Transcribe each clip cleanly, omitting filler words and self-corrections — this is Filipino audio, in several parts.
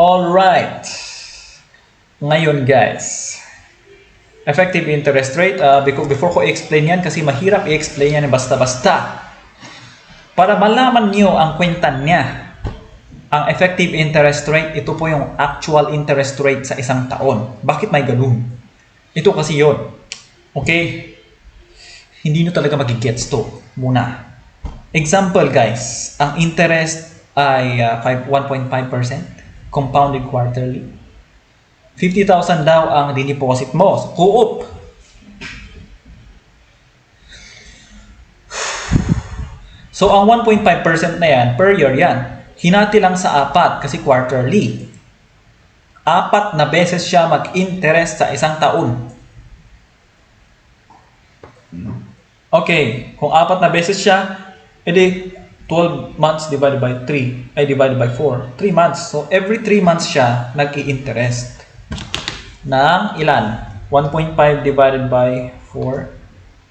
Alright. Ngayon guys, effective interest rate, before ko i-explain yan kasi mahirap i-explain yan basta-basta. Para malaman nyo ang kwenta niya, ang effective interest rate, ito po yung actual interest rate sa isang taon. Bakit may ganun? Ito kasi yon. Okay? Hindi nyo talaga magigets to muna. Example guys, ang interest ay 1.5% compounded quarterly. 50,000 daw ang dineposit mo sa Co-op. So ang 1.5% na yan, per year yan. Hinati lang sa 4 kasi quarterly. 4 na beses siya mag-interest sa isang taon. Okay, kung 4 na beses siya, edi 12 months divided by 3 ay divided by 4. 3 months. So every 3 months siya nag-i-interest ng ilan? 1.5 divided by 4.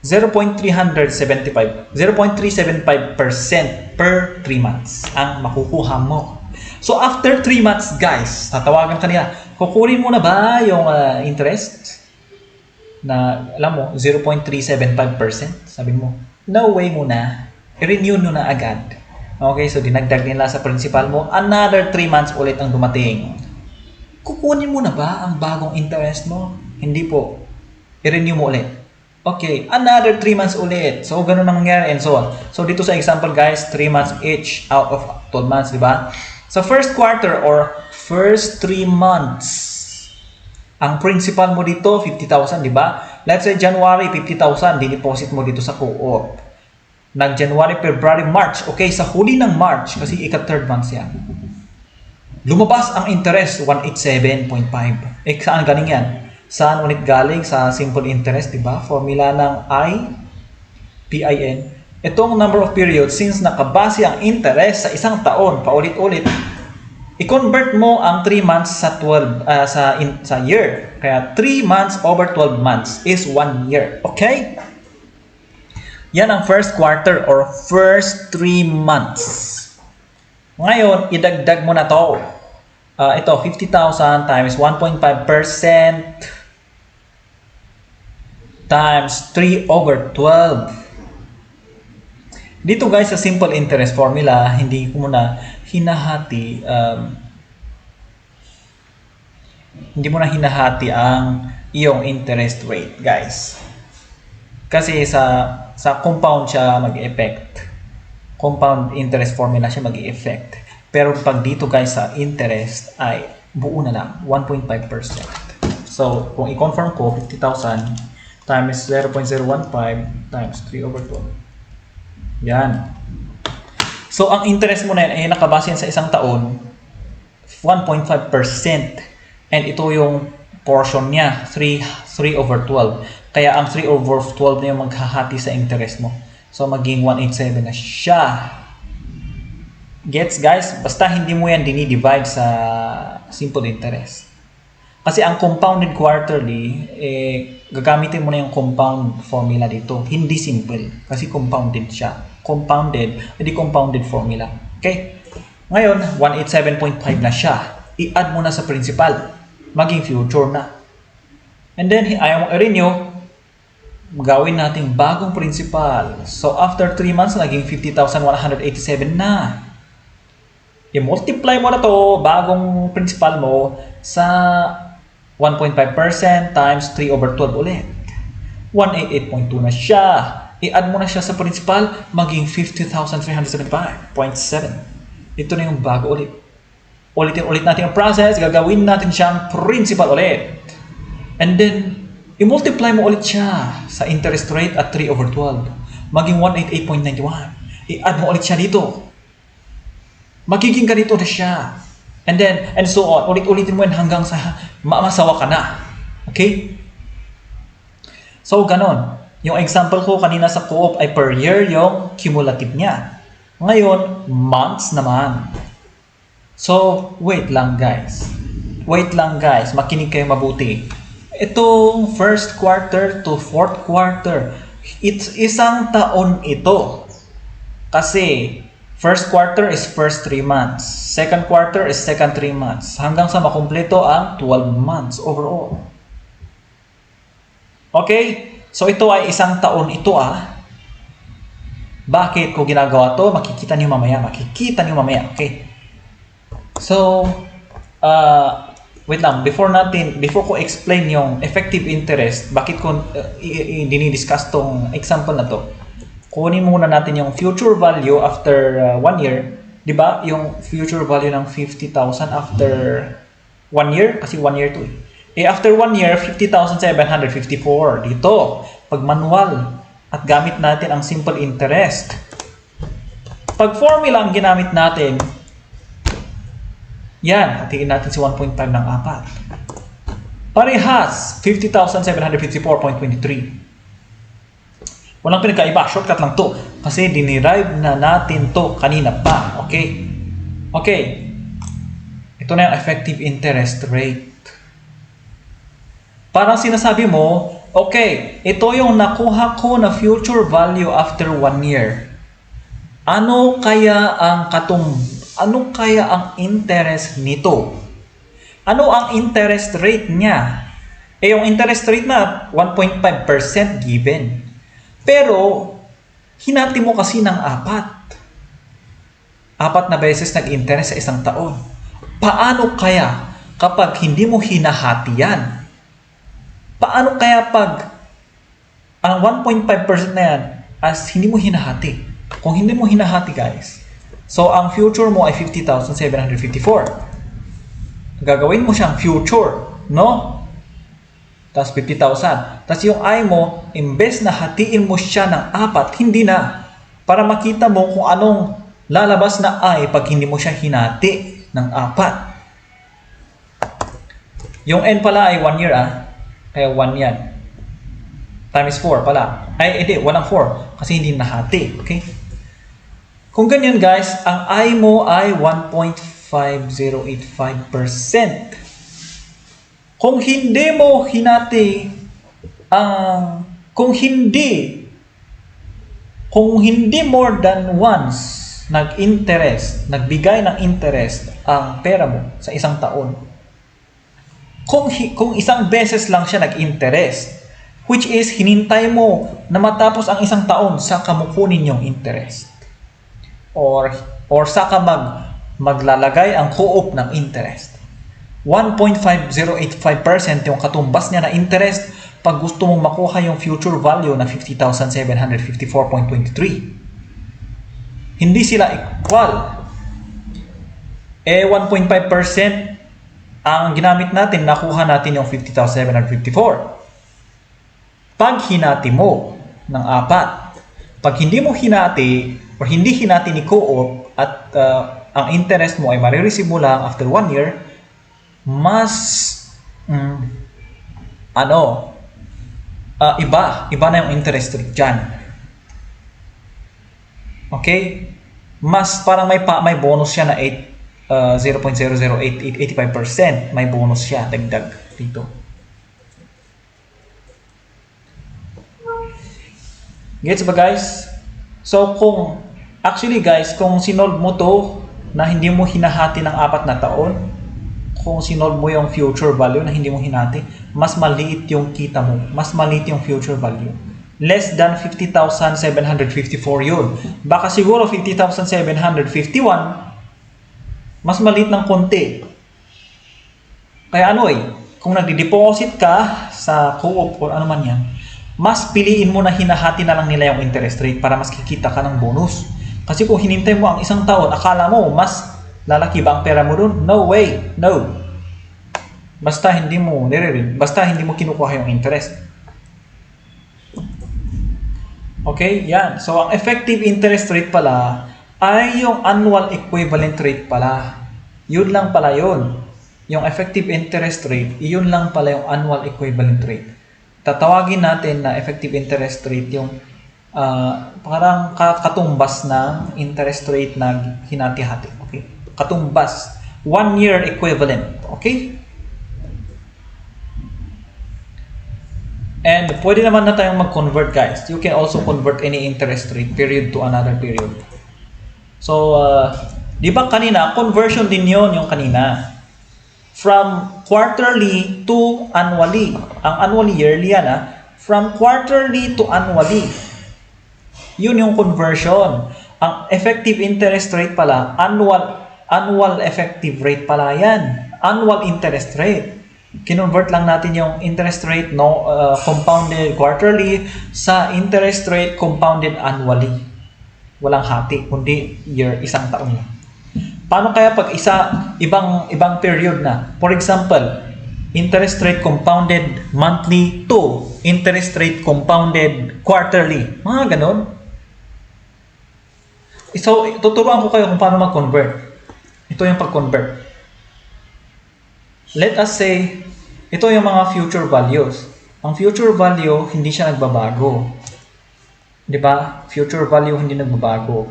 0.375 0.375% per 3 months ang makukuha mo. So after 3 months guys, tatawagan ka nila. Kukunin mo na ba yung interest? Na alam mo 0.375%? Sabi mo, no way muna. I-renew nyo na agad. Okay, so dinagdag nila sa principal mo. Another 3 months ulit ang dumating. Kukunin mo na ba ang bagong interest mo? Hindi po. I-renew mo ulit. Okay, another 3 months ulit. So, ganun ang nangyari and so on. So, dito sa example guys, 3 months each out of 12 months, di ba? Sa first quarter or first 3 months, ang principal mo dito, 50,000, di ba? Let's say January, 50,000, dineposit mo dito sa Co-op. Nag-January, February, March. Okay, sa huli ng March, kasi ika-3rd month yan. Lumabas ang interest, 187.5. Saan galing yan? Saan ulit galing? Sa simple interest, di ba? Formula ng PIN. Itong number of periods, since nakabase ang interest sa isang taon, paulit-ulit, i-convert mo ang 3 months sa 12 sa year. Kaya 3 months over 12 months is 1 year. Okay? Yan ang first quarter or first 3 months. Ngayon, idagdag mo na to. Ito, 50,000 times 1.5% times 3 over 12. Dito guys, sa simple interest formula, hindi ko muna hinahati ang iyong interest rate, guys. Kasi sa compound siya mag-effect. Compound interest formula siya mag-effect. Pero pag dito guys sa interest ay buo na lang, 1.5%. So, kung i-confirm ko, 50,000 times 0.015 times 3 over 12. Yan. So, ang interest mo na yan ay nakabase sa isang taon, 1.5%. And ito yung portion niya, 3 over 12. Kaya ang 3 over 12 na yung maghahati sa interest mo. So, maging 187 na siya. Gets guys? Basta hindi mo yan dinidivide sa simple interest. Kasi ang compounded quarterly, gagamitin mo na yung compound formula dito. Hindi simple. Kasi compounded siya. Compounded, hindi compounded formula. Okay? Ngayon, 187.5 na siya. I-add mo na sa principal. Maging future na. And then, ayaw mo i-renew, gawin natin bagong principal. So, after 3 months, naging 50,187 na. I-multiply mo na to bagong principal mo sa 1.5% times 3 over 12 ulit. 188.2 na siya. I-add mo na siya sa principal, maging 50,375.7. Ito na yung bago ulit. Ulitin ulit natin ang process, gagawin natin siyang principal ulit. And then, i-multiply mo ulit siya sa interest rate at 3 over 12. Maging 188.91. I-add mo ulit siya dito. Magiging ganito na siya. And then, and so on. Ulit-ulitin mo yan hanggang sa masawa ka na. Okay? So, ganon. Yung example ko kanina sa Co-op ay per year yung cumulative niya. Ngayon, months naman. So, wait lang guys. Wait lang guys. Makinig kayo mabuti. Itong first quarter to fourth quarter, it's isang taon ito. Kasi First quarter is first 3 months. Second quarter is second 3 months. Hanggang sa makumpleto ang 12 months overall. Okay? So ito ay isang taon ito Bakit ko ginagawa to? Makikita niyo mamaya. Okay? So, wait lang. Before ko explain yung effective interest, bakit ko dinidiscuss tong example na to, kunin muna natin yung future value after 1 year. Diba? Yung future value ng 50,000 after 1 year. Kasi 1 year to after 1 year, 50,754. Dito, pag manual at gamit natin ang simple interest. Pag formula ang ginamit natin, yan, hatiin natin si 1.5 ng 4. Parehas, 50,754.23. Walang pinagkaiba, shortcut lang to. Kasi dinerive na natin to kanina pa. Okay? Okay. Ito na yung effective interest rate. Parang sinasabi mo, okay, ito yung nakuha ko na future value after 1 year. Ano kaya ang interest nito? Ano ang interest rate niya? Yung interest rate na 1.5% given. Pero, hinati mo kasi ng 4 na beses nag-interest sa isang taon. Paano kaya kapag hindi mo hinahati yan? Paano kaya pag ang 1.5% na yan as hindi mo hinahati? Kung hindi mo hinahati guys, so ang future mo ay 50,754. Gagawin mo siyang future, no? Tapos 50,000. Tapos yung I mo, imbes na hatiin mo siya ng 4, hindi na. Para makita mo kung anong lalabas na I pag hindi mo siya hinati ng 4. Yung N pala ay 1 year Kaya 1 yan. Times 4 pala. Ay, hindi. Walang 4. Kasi hindi nahati. Okay? Kung ganyan guys, ang I mo ay 1.5085%. Kung hindi mo hinati kung hindi more than once nagbigay ng interest ang pera mo sa isang taon, kung isang beses lang siya nag-interest, which is hinintay mo na matapos ang isang taon saka mo kunin yung interest. Or saka maglalagay ang co-op ng interest. 1.5085% yung katumbas niya na interest pag gusto mong makuha yung future value na 50,754.23. Hindi sila equal. 1.5% ang ginamit natin, nakuha natin yung 50,754. Pag hinati mo ng 4, pag hindi mo hinati or hindi hinati ni co-op at ang interest mo ay marireceive mo lang after 1 year, mas iba na yung interest rate dyan. Okay? Mas parang may bonus siya na 0.0085%. May bonus siya, dagdag dito. Gets ba guys? So kung sinolve mo to na hindi mo hinahati ng 4 na taon, kung sinolve mo yung future value na hindi mo hinati, mas maliit yung kita mo, mas maliit yung future value. Less than 50,754 yun. Baka siguro 50,751, mas maliit ng konti. Kaya kung nagdi-deposit ka sa co-op or ano man yan, mas piliin mo na hinahati na lang nila yung interest rate para mas kikita ka ng bonus. Kasi kung hinintay mo ang isang taon, akala mo mas lalaki ba ang pera mo dun? No way, no. Basta hindi mo kinukuha yung interest. Okay, yan. So ang effective interest rate pala ay yung annual equivalent rate pala. Yun lang pala yun. Yung effective interest rate, yun lang pala yung annual equivalent rate. Tatawagin natin na effective interest rate yung parang katumbas ng interest rate na hinati-hati. Okay? Katumbas. 1 year equivalent. Okay? And pwede naman na tayong mag-convert guys. You can also convert any interest rate period to another period. So, di ba kanina, conversion din yon yung kanina. From quarterly to annually. Ang annually, yearly yan From quarterly to annually. Yun yung conversion. Ang effective interest rate pala, annual effective rate pala yan. Annual interest rate. Kinonvert lang natin yung interest rate compounded quarterly sa interest rate compounded annually. Walang hati, kundi isang taon lang. Paano kaya pag ibang period na? For example, interest rate compounded monthly to interest rate compounded quarterly. Mga ganon. So, tuturuan ko kayo kung paano mag-convert. Ito yung pag-convert. Let us say, ito yung mga future values. Ang future value, hindi siya nagbabago. Di ba? Future value, hindi nagbabago.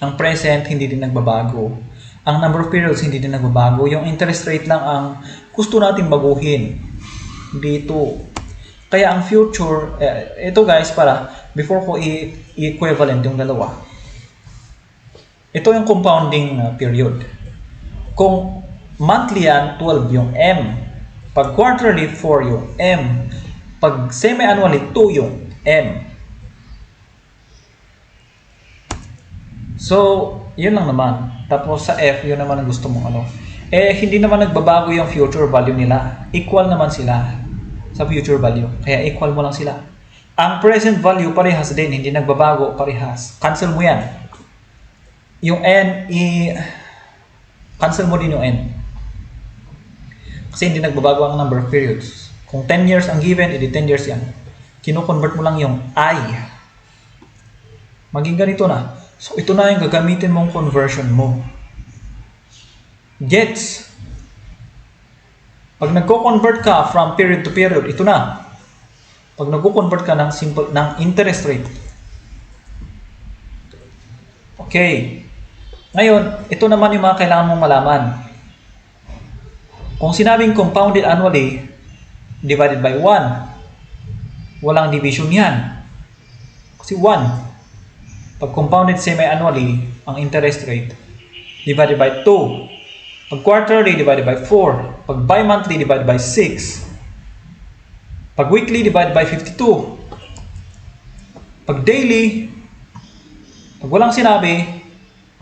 Ang present, hindi din nagbabago. Ang number of periods, hindi din nagbabago. Yung interest rate lang ang gusto natin baguhin. Dito. Kaya ang future, ito guys, before ko i-equivalent yung dalawa. Ito yung compounding period. Kung monthly yan, 12 yung M. Pag quarterly, 4 yung M. Pag semi-annually, 2 yung M. So, yun lang naman. Tapos sa F, yun naman ang gusto mong hindi naman nagbabago yung future value nila. Equal naman sila sa future value. Kaya equal mo lang sila. Ang present value, parehas din. Hindi nagbabago, parehas. Cancel mo yan. Yung N, cancel mo din yung N. Kasi hindi nagbabago ang number of periods. Kung 10 years ang given, edi 10 years yan. Kino-convert mo lang yung I. Maging ganito na. So, ito na yung gagamitin mong conversion mo. Gets? Pag nagko-convert ka from period to period, ito na. Pag nagko-convert ka ng interest rate. Okay. Ngayon, ito naman yung mga kailangan mong malaman. Kung sinabing compounded annually divided by 1, walang division yan. Kasi 1. Pag compounded semi-annually, ang interest rate, divided by 2. Pag quarterly, divided by 4. Pag bi-monthly, divided by 6. Pag weekly, divided by 52. Pag daily, pag walang sinabi,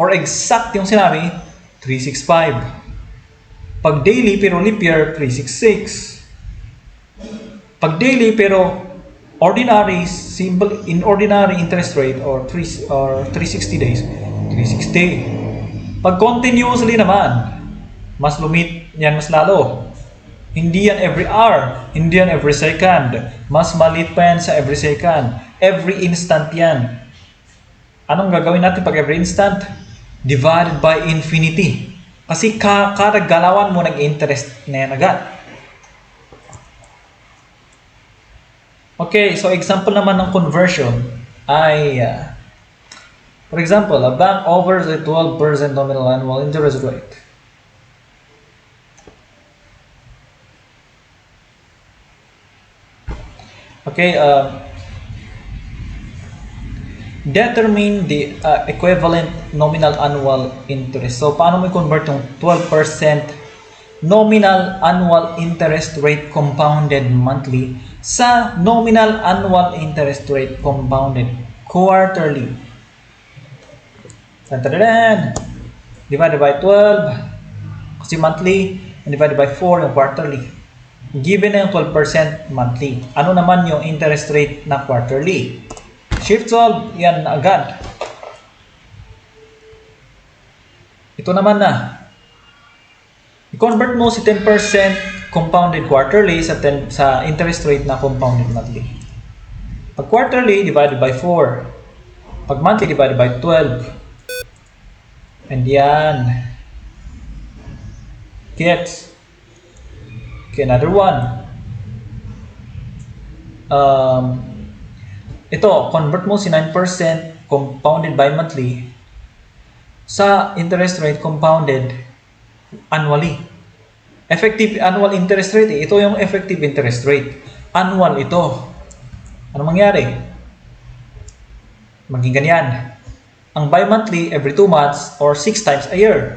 or exact yung sinabi, 365. Pag daily, pero leap year, 366. Pag daily, pero ordinary interest rate or 360 days, 360. Pag continuously naman, mas lumit yan mas lalo. Hindi yan every hour, hindi yan every second. Mas maliit pa yan sa every second. Every instant yan. Anong gagawin natin pag every instant? Divided by infinity. Kasi kada galawan mo nag-interest na yan agad. Okay, so example naman ng conversion ay, for example, a bank offers a 12% nominal annual interest rate. Okay, determine the equivalent nominal annual interest. So, paano mo i-convert yung 12% nominal annual interest rate compounded monthly sa nominal annual interest rate compounded quarterly? Divided by 12 kasi monthly, and divided by 4 yung quarterly. Given na yung 12% monthly. Ano naman yung interest rate na quarterly? Shift solve, yan agad. Ito naman na. I-convert mo si 10% compounded quarterly sa interest rate na compounded monthly. Pag quarterly, divided by 4. Pag monthly, divided by 12. And yan. Gets. Okay, another one. Ito, convert mo si 9% compounded by monthly sa interest rate compounded annually. Effective annual interest rate, ito yung effective interest rate. Annual ito. Ano mangyari? Maging ganyan. Ang bi-monthly, every 2 months or 6 times a year.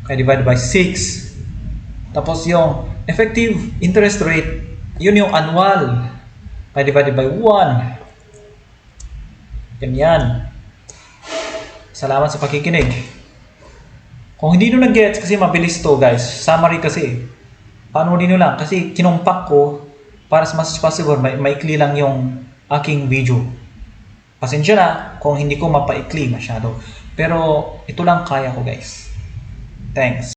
Kaya divided by 6. Tapos yung effective interest rate, yun yung annual. Kaya divided by 1. Ganyan. Salamat sa pakikinig. Kung hindi nyo nag-gets, kasi mabilis to guys. Summary kasi. Paano din nyo lang? Kasi kinumpak ko para sa mas possible, maikli lang yung aking video. Pasensya na kung hindi ko mapaikli masyado. Pero ito lang kaya ko guys. Thanks.